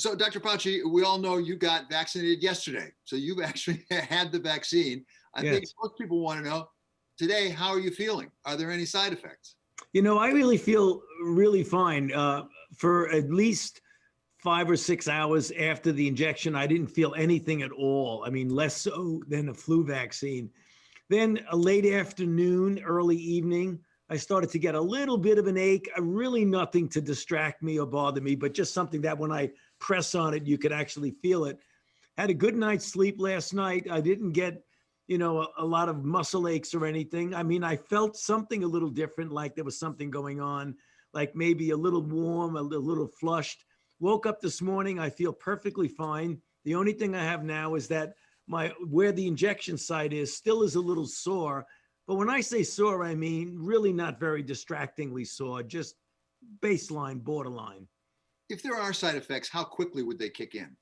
So, Dr. Fauci, we all know you got vaccinated yesterday. So you've actually had the vaccine. I think Yes. most people want to know today, how are you feeling? Are there any side effects? I really feel really fine. For at least 5 or 6 hours after the injection, I didn't feel anything at all. I mean, less so than a flu vaccine. Then a late afternoon, early evening, I started to get a little bit of an ache, really nothing to distract me or bother me, but just something that when I press on it, you could actually feel it. Had a good night's sleep last night. I didn't get, a lot of muscle aches or anything. I mean, I felt something a little different, like there was something going on, like maybe a little warm, a little flushed. Woke up this morning, I feel perfectly fine. The only thing I have now is that where the injection site is still is a little sore. But when I say sore, I mean really not very distractingly sore, just baseline, borderline. If there are side effects, how quickly would they kick in?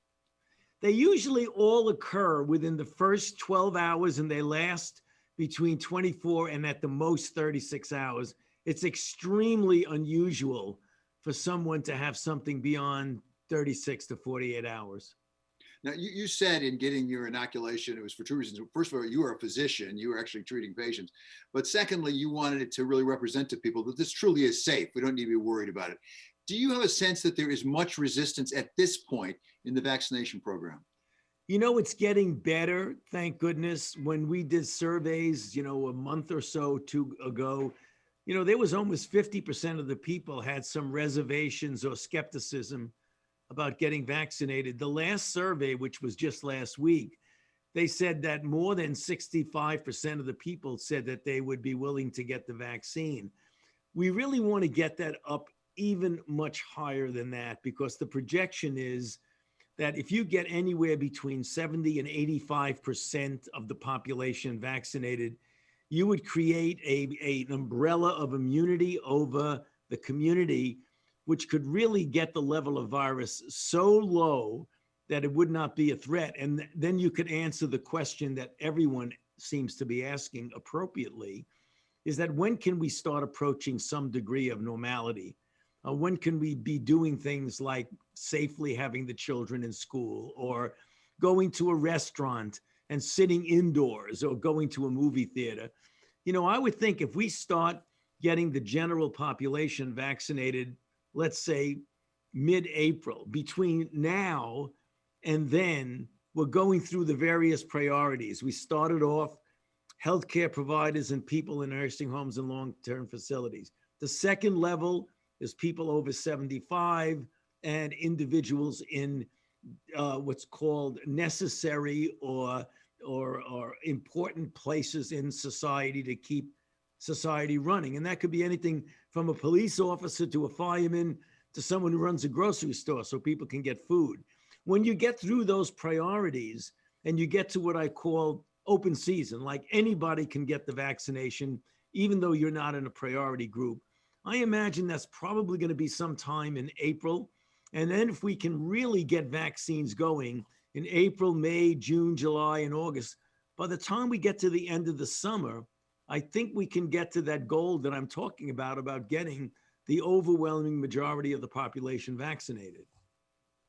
They usually all occur within the first 12 hours and they last between 24 and at the most 36 hours. It's extremely unusual for someone to have something beyond 36 to 48 hours. Now, you said in getting your inoculation, it was for two reasons. First of all, you are a physician, you were actually treating patients. But secondly, you wanted it to really represent to people that this truly is safe. We don't need to be worried about it. Do you have a sense that there is much resistance at this point in the vaccination program? It's getting better, thank goodness. When we did surveys, a month or so ago, there was almost 50% of the people had some reservations or skepticism about getting vaccinated. The last survey, which was just last week, they said that more than 65% of the people said that they would be willing to get the vaccine. We really want to get that up even much higher than that, because the projection is that if you get anywhere between 70 and 85% of the population vaccinated, you would create an umbrella of immunity over the community, which could really get the level of virus so low that it would not be a threat. And then you could answer the question that everyone seems to be asking appropriately, is that when can we start approaching some degree of normality? When can we be doing things like safely having the children in school, or going to a restaurant and sitting indoors, or going to a movie theater? I would think if we start getting the general population vaccinated, let's say mid-April, between now and then, we're going through the various priorities. We started off healthcare providers and people in nursing homes and long-term facilities. The second level is people over 75 and individuals in what's called necessary or important places in society to keep society running. And that could be anything from a police officer to a fireman to someone who runs a grocery store so people can get food. When you get through those priorities and you get to what I call open season, like anybody can get the vaccination, even though you're not in a priority group, I imagine that's probably going to be sometime in April. And then if we can really get vaccines going in April, May, June, July, and August, by the time we get to the end of the summer, I think we can get to that goal that I'm talking about getting the overwhelming majority of the population vaccinated.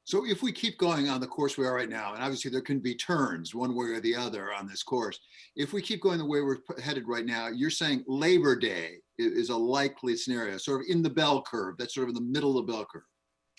So if we keep going on the course we are right now, and obviously there can be turns one way or the other on this course, if we keep going the way we're headed right now, you're saying Labor Day is a likely scenario, sort of in the bell curve, that's sort of in the middle of the bell curve.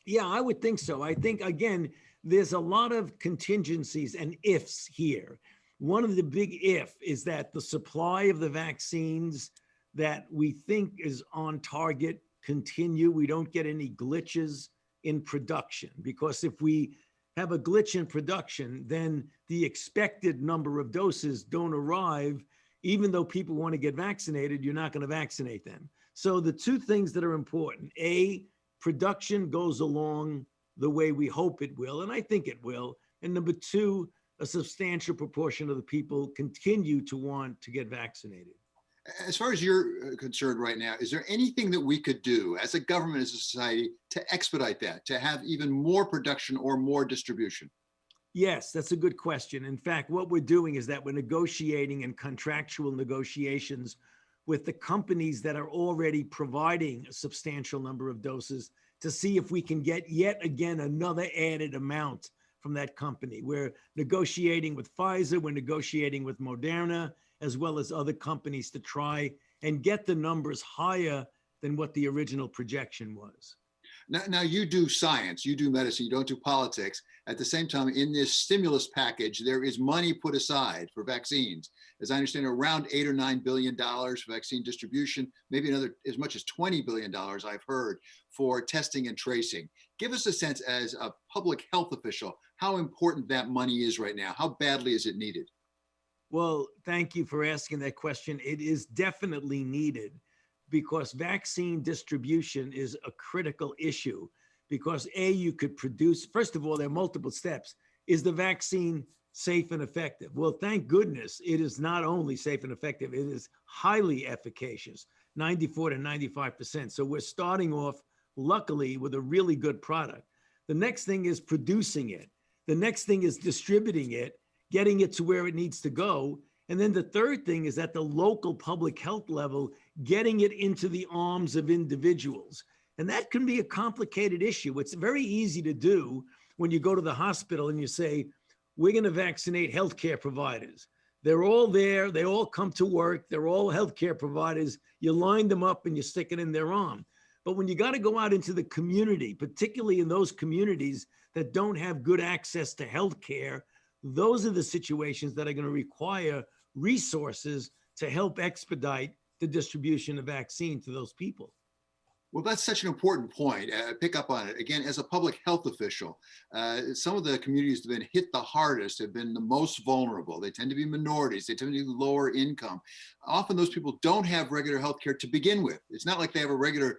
Yeah, I would think so. I think, again, there's a lot of contingencies and ifs here. One of the big if is that the supply of the vaccines that we think is on target continue. We don't get any glitches in production, because if we have a glitch in production, then the expected number of doses don't arrive. Even though people want to get vaccinated, you're not going to vaccinate them. So the two things that are important: A, production goes along the way we hope it will, and I think it will. And number two, a substantial proportion of the people continue to want to get vaccinated. As far as you're concerned right now, is there anything that we could do as a government, as a society, to expedite that, to have even more production or more distribution? Yes, that's a good question. In fact, what we're doing is that we're negotiating in contractual negotiations with the companies that are already providing a substantial number of doses to see if we can get yet again another added amount from that company. We're negotiating with Pfizer, we're negotiating with Moderna, as well as other companies to try and get the numbers higher than what the original projection was. Now you do science, you do medicine, you don't do politics. At the same time, in this stimulus package, there is money put aside for vaccines. As I understand, around $8 or $9 billion for vaccine distribution, maybe another as much as $20 billion, I've heard, for testing and tracing. Give us a sense as a public health official, how important that money is right now. How badly is it needed? Well, thank you for asking that question. It is definitely needed because vaccine distribution is a critical issue because you could produce, first of all, there are multiple steps. Is the vaccine safe and effective? Well, thank goodness it is not only safe and effective, it is highly efficacious, 94 to 95%. So we're starting off, luckily, with a really good product. The next thing is producing it. The next thing is distributing it, getting it to where it needs to go. And then the third thing is at the local public health level, getting it into the arms of individuals. And that can be a complicated issue. It's very easy to do when you go to the hospital and you say, we're going to vaccinate healthcare providers. They're all there. They all come to work. They're all healthcare providers. You line them up and you stick it in their arm. But when you got to go out into the community, particularly in those communities that don't have good access to healthcare, those are the situations that are going to require resources to help expedite the distribution of vaccine to those people. Well, that's such an important point. Pick up on it. Again, as a public health official, some of the communities that have been hit the hardest have been the most vulnerable. They tend to be minorities. They tend to be lower income. Often those people don't have regular health care to begin with. It's not like they have a regular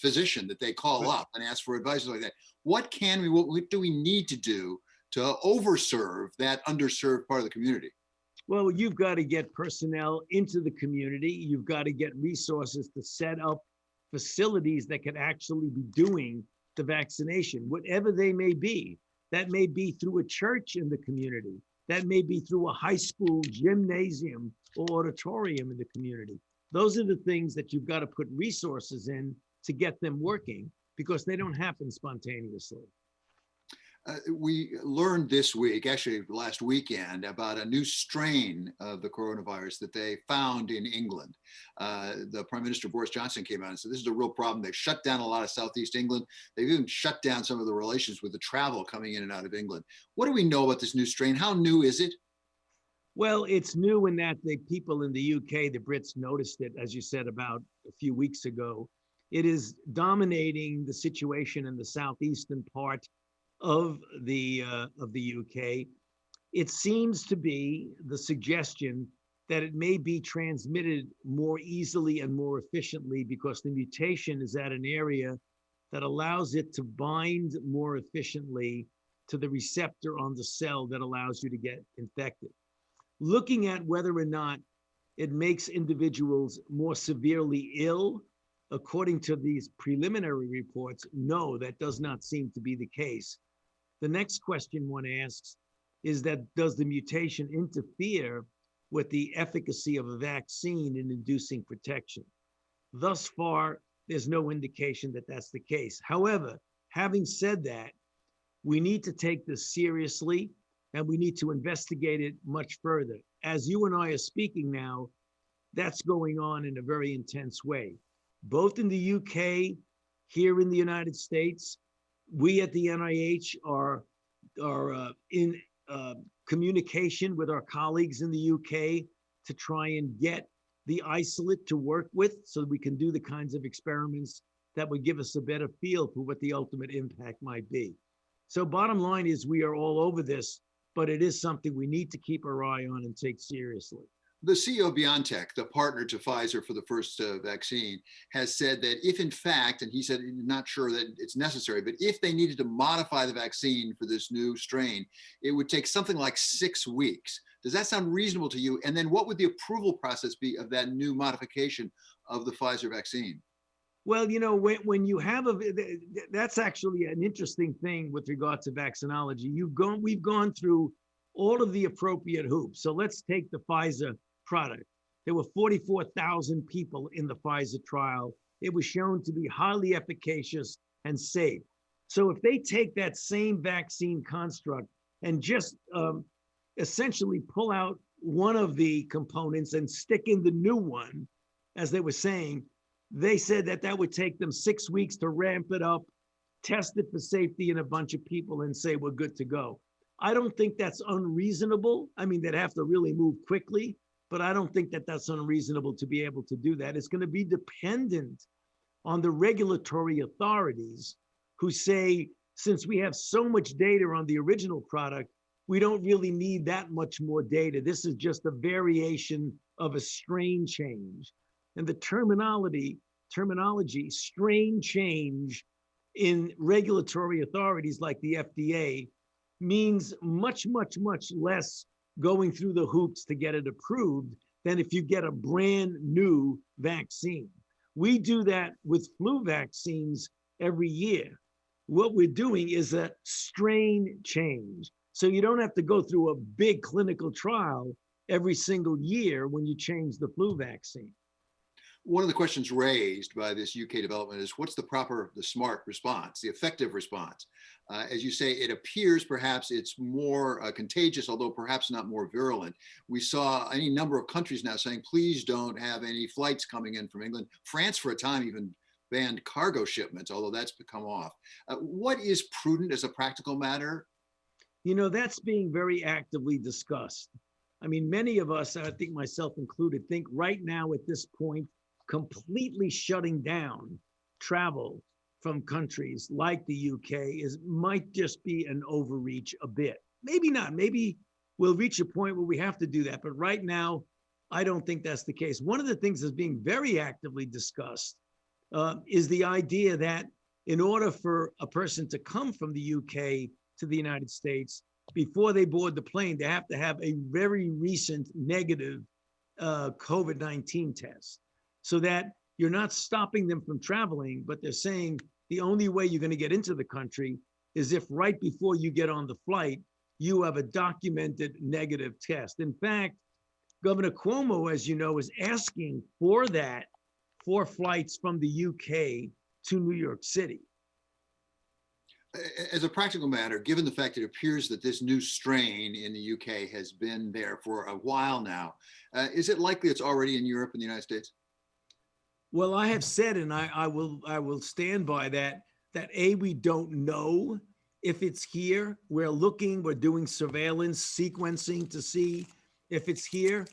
physician that they call up and ask for advice like that. What do we need to do to overserve that underserved part of the community? Well, you've got to get personnel into the community. You've got to get resources to set up facilities that can actually be doing the vaccination, whatever they may be. That may be through a church in the community. That may be through a high school gymnasium or auditorium in the community. Those are the things that you've got to put resources in to get them working because they don't happen spontaneously. We learned this week, actually last weekend, about a new strain of the coronavirus that they found in England. The Prime Minister Boris Johnson came out and said, this is a real problem. They've shut down a lot of Southeast England. They've even shut down some of the relations with the travel coming in and out of England. What do we know about this new strain? How new is it? Well, it's new in that the people in the UK, the Brits, noticed it, as you said, about a few weeks ago. It is dominating the situation in the southeastern part of the UK. It seems to be the suggestion that it may be transmitted more easily and more efficiently because the mutation is at an area that allows it to bind more efficiently to the receptor on the cell that allows you to get infected. Looking at whether or not it makes individuals more severely ill, according to these preliminary reports, no, that does not seem to be the case. The next question one asks is that does the mutation interfere with the efficacy of a vaccine in inducing protection? Thus far, there's no indication that that's the case. However, having said that, we need to take this seriously and we need to investigate it much further. As you and I are speaking now, that's going on in a very intense way, both in the UK, here in the United States. We at the NIH are in communication with our colleagues in the UK to try and get the isolate to work with so that we can do the kinds of experiments that would give us a better feel for what the ultimate impact might be. So bottom line is we are all over this, but it is something we need to keep our eye on and take seriously. The CEO of BioNTech, the partner to Pfizer for the first vaccine, has said that if in fact, and he said he's not sure that it's necessary, but if they needed to modify the vaccine for this new strain, it would take something like 6 weeks. Does that sound reasonable to you? And then what would the approval process be of that new modification of the Pfizer vaccine? Well, you know, when you have that's actually an interesting thing with regard to vaccinology. We've gone through all of the appropriate hoops. So let's take the Pfizer product. There were 44,000 people in the Pfizer trial. it was shown to be highly efficacious and safe. So if they take that same vaccine construct and just essentially pull out one of the components and stick in the new one, as they were saying, they said that that would take them 6 weeks to ramp it up, test it for safety in a bunch of people, and say we're good to go. I don't think that's unreasonable. I mean, they'd have to really move quickly, but I don't think that that's unreasonable to be able to do that. It's going to be dependent on the regulatory authorities who say, since we have so much data on the original product, we don't really need that much more data. This is just a variation of a strain change. And the terminology, strain change in regulatory authorities like the FDA means much, much, much less going through the hoops to get it approved than if you get a brand new vaccine. We do that with flu vaccines every year. What we're doing is a strain change. So you don't have to go through a big clinical trial every single year when you change the flu vaccine. One of the questions raised by this UK development is what's the smart response, the effective response? As you say, it appears perhaps it's more contagious, although perhaps not more virulent. We saw any number of countries now saying, please don't have any flights coming in from England. France, for a time, even banned cargo shipments, although that's come off. What is prudent as a practical matter? You know, that's being very actively discussed. I mean, many of us, I think myself included, think right now at this point, completely shutting down travel from countries like the UK might just be an overreach a bit. Maybe not. Maybe we'll reach a point where we have to do that. But right now, I don't think that's the case. One of the things that's being very actively discussed is the idea that in order for a person to come from the UK to the United States, before they board the plane, they have to have a very recent negative COVID-19 test, so that you're not stopping them from traveling, but they're saying the only way you're going to get into the country is if right before you get on the flight, you have a documented negative test. In fact, Governor Cuomo, as you know, is asking for that for flights from the UK to New York City. As a practical matter, given the fact that it appears that this new strain in the UK has been there for a while now, is it likely it's already in Europe and the United States? Well, I have said, and I will stand by that, we don't know if it's here. We're doing surveillance sequencing to see if it's here.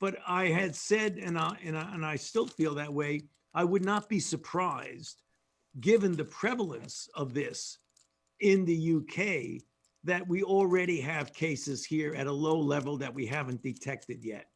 But I had said, and I still feel that way, I would not be surprised, given the prevalence of this in the UK, that we already have cases here at a low level that we haven't detected yet.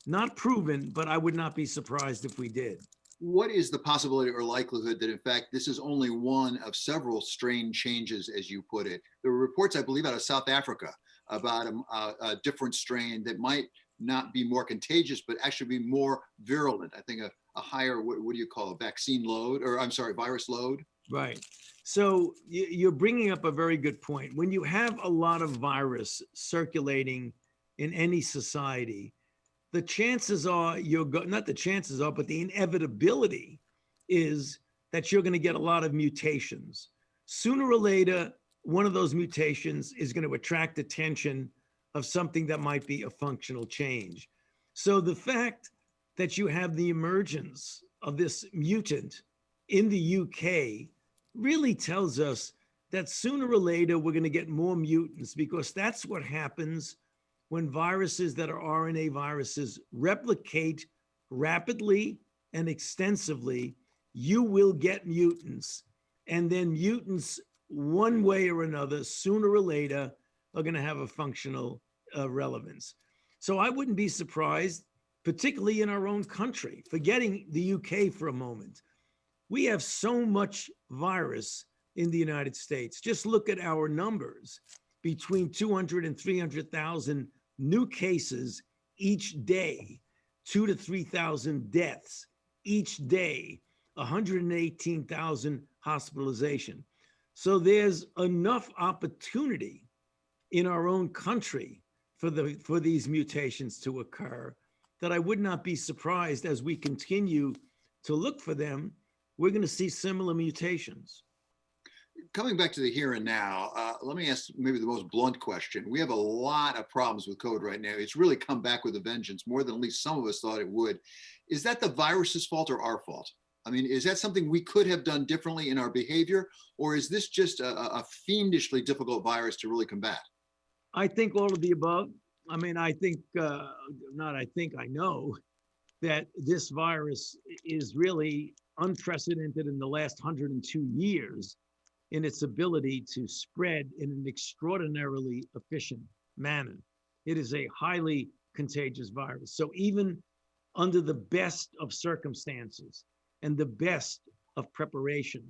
Not proven, but I would not be surprised if we did. What is the possibility or likelihood that, in fact, this is only one of several strain changes, as you put it? There were reports, I believe, out of South Africa about a different strain that might not be more contagious, but actually be more virulent. I think a higher, what do you call it, vaccine load, or I'm sorry, virus load? Right. So you're bringing up a very good point. When you have a lot of virus circulating in any society, the chances are not the chances are, but the inevitability is that you're going to get a lot of mutations. Sooner or later, one of those mutations is going to attract attention of something that might be a functional change. So the fact that you have the emergence of this mutant in the UK really tells us that sooner or later we're going to get more mutants, because that's what happens when viruses that are RNA viruses replicate rapidly and extensively. You will get mutants, and then mutants, one way or another, sooner or later, are going to have a functional relevance. So I wouldn't be surprised, particularly in our own country, forgetting the UK for a moment. We have so much virus in the United States. Just look at our numbers. Between 200 and 300,000 new cases each day, 2,000 to 3,000 deaths each day, 118,000 hospitalization. So there's enough opportunity in our own country for these mutations to occur that I would not be surprised, as we continue to look for them, we're going to see similar mutations. Coming back to the here and now, let me ask maybe the most blunt question. We have a lot of problems with COVID right now. It's really come back with a vengeance, more than at least some of us thought it would. Is that the virus's fault or our fault? I mean, is that something we could have done differently in our behavior, or is this just a fiendishly difficult virus to really combat? I think all of the above. I mean, I think, I know that this virus is really unprecedented in the last 102 years in its ability to spread in an extraordinarily efficient manner. It is a highly contagious virus. So even under the best of circumstances and the best of preparation,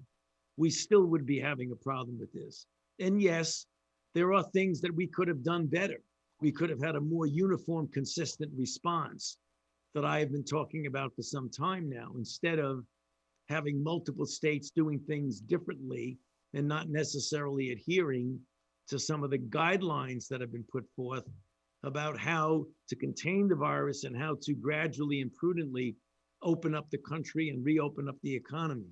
we still would be having a problem with this. And yes, there are things that we could have done better. We could have had a more uniform, consistent response that I have been talking about for some time now, instead of having multiple states doing things differently and not necessarily adhering to some of the guidelines that have been put forth about how to contain the virus and how to gradually and prudently open up the country and reopen up the economy.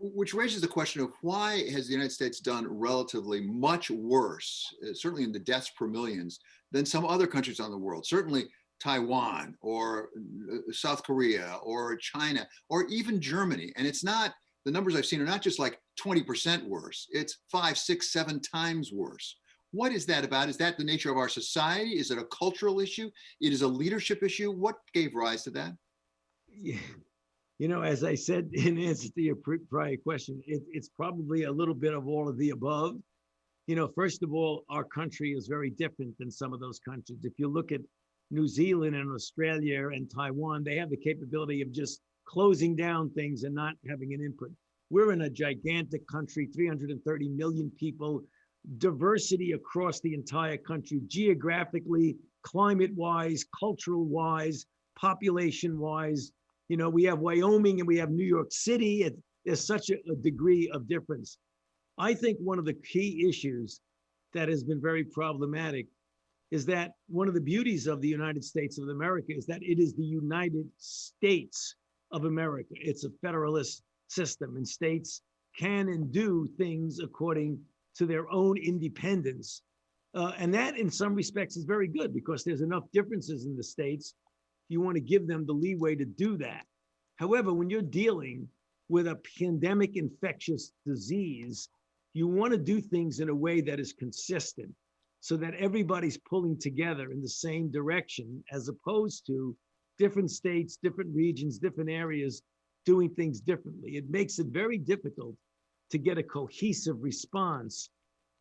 Which raises the question of why has the United States done relatively much worse, certainly in the deaths per millions, than some other countries on the world, certainly Taiwan or South Korea or China or even Germany. And it's not, the numbers I've seen are not just like 20% worse, it's 5, 6, 7 times worse. What is that about? Is that the nature of our society? Is it a cultural issue? It is a leadership issue? What gave rise to that? Yeah. You know, as I said in answer to your prior question, it's probably a little bit of all of the above. You know, first of all, our country is very different than some of those countries. If you look at New Zealand and Australia and Taiwan, they have the capability of just closing down things and not having an input. We're in a gigantic country, 330 million people, diversity across the entire country, geographically, climate-wise, cultural-wise, population-wise. You know, we have Wyoming and we have New York City. There's such a degree of difference. I think one of the key issues that has been very problematic is that one of the beauties of the United States of America is that it is the United States of America. It's a federalist system, and states can and do things according to their own independence. And that in some respects is very good because there's enough differences in the states. You want to give them the leeway to do that. However, when you're dealing with a pandemic infectious disease, you want to do things in a way that is consistent so that everybody's pulling together in the same direction, as opposed to different states, different regions, different areas doing things differently. It makes it very difficult to get a cohesive response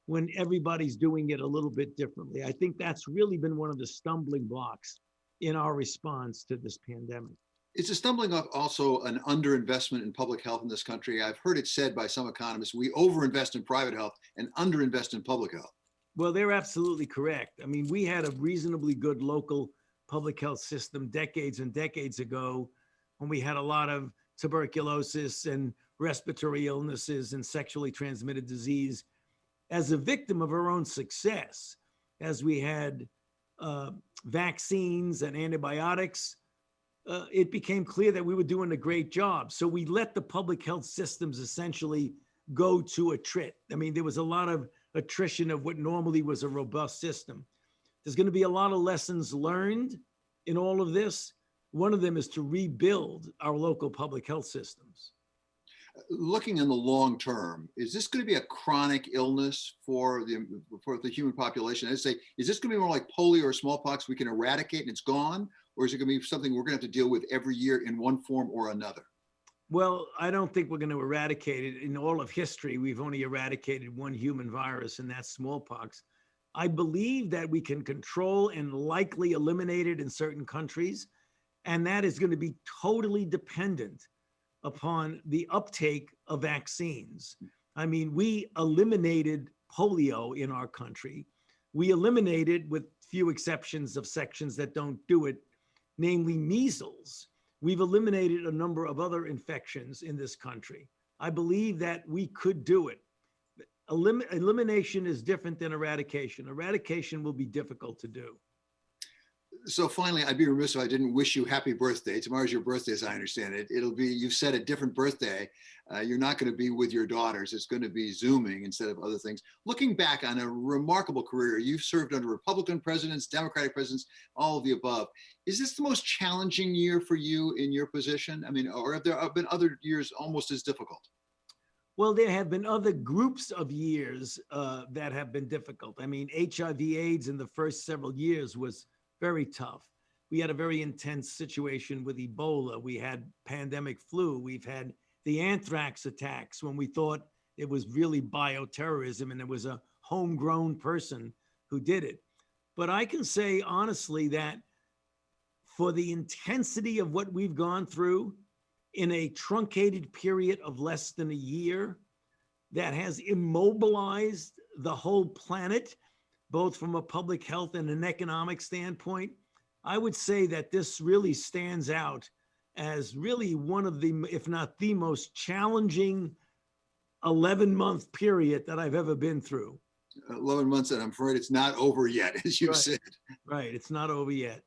when everybody's doing it a little bit differently. I think that's really been one of the stumbling blocks in our response to this pandemic. It's a stumbling block, also an underinvestment in public health in this country. I've heard it said by some economists, we overinvest in private health and underinvest in public health. Well, they're absolutely correct. I mean, we had a reasonably good local public health system decades and decades ago when we had a lot of tuberculosis and respiratory illnesses and sexually transmitted disease as a victim of our own success, as we had vaccines and antibiotics. It became clear that we were doing a great job. So we let the public health systems essentially go to attrit. I mean, there was a lot of attrition of what normally was a robust system. There's going to be a lot of lessons learned in all of this. One of them is to rebuild our local public health systems. Looking in the long term, is this going to be a chronic illness for the human population? I'd say, is this going to be more like polio or smallpox we can eradicate and it's gone? Or is it going to be something we're going to have to deal with every year in one form or another? Well, I don't think we're going to eradicate it. In all of history, we've only eradicated one human virus, and that's smallpox. I believe that we can control and likely eliminate it in certain countries, and that is going to be totally dependent upon the uptake of vaccines. I mean, we eliminated polio in our country. We eliminated, with few exceptions of sections that don't do it, namely measles. We've eliminated a number of other infections in this country. I believe that we could do it. Elimination is different than eradication. Eradication will be difficult to do. So finally, I'd be remiss if I didn't wish you happy birthday. Tomorrow's your birthday, as I understand it. It'll be, you've set a different birthday. You're not going to be with your daughters. It's going to be Zooming instead of other things. Looking back on a remarkable career, you've served under Republican presidents, Democratic presidents, all of the above. Is this the most challenging year for you in your position? I mean, or have there been other years almost as difficult? Well, there have been other groups of years that have been difficult. I mean, HIV/AIDS in the first several years was very tough. We had a very intense situation with Ebola. We had pandemic flu. We've had the anthrax attacks when we thought it was really bioterrorism and it was a homegrown person who did it. But I can say honestly that for the intensity of what we've gone through in a truncated period of less than a year that has immobilized the whole planet, both from a public health and an economic standpoint, I would say that this really stands out as really one of the, if not the most challenging 11-month period that I've ever been through. 11 months, and I'm afraid it's not over yet, as you Right. said. Right. It's not over yet.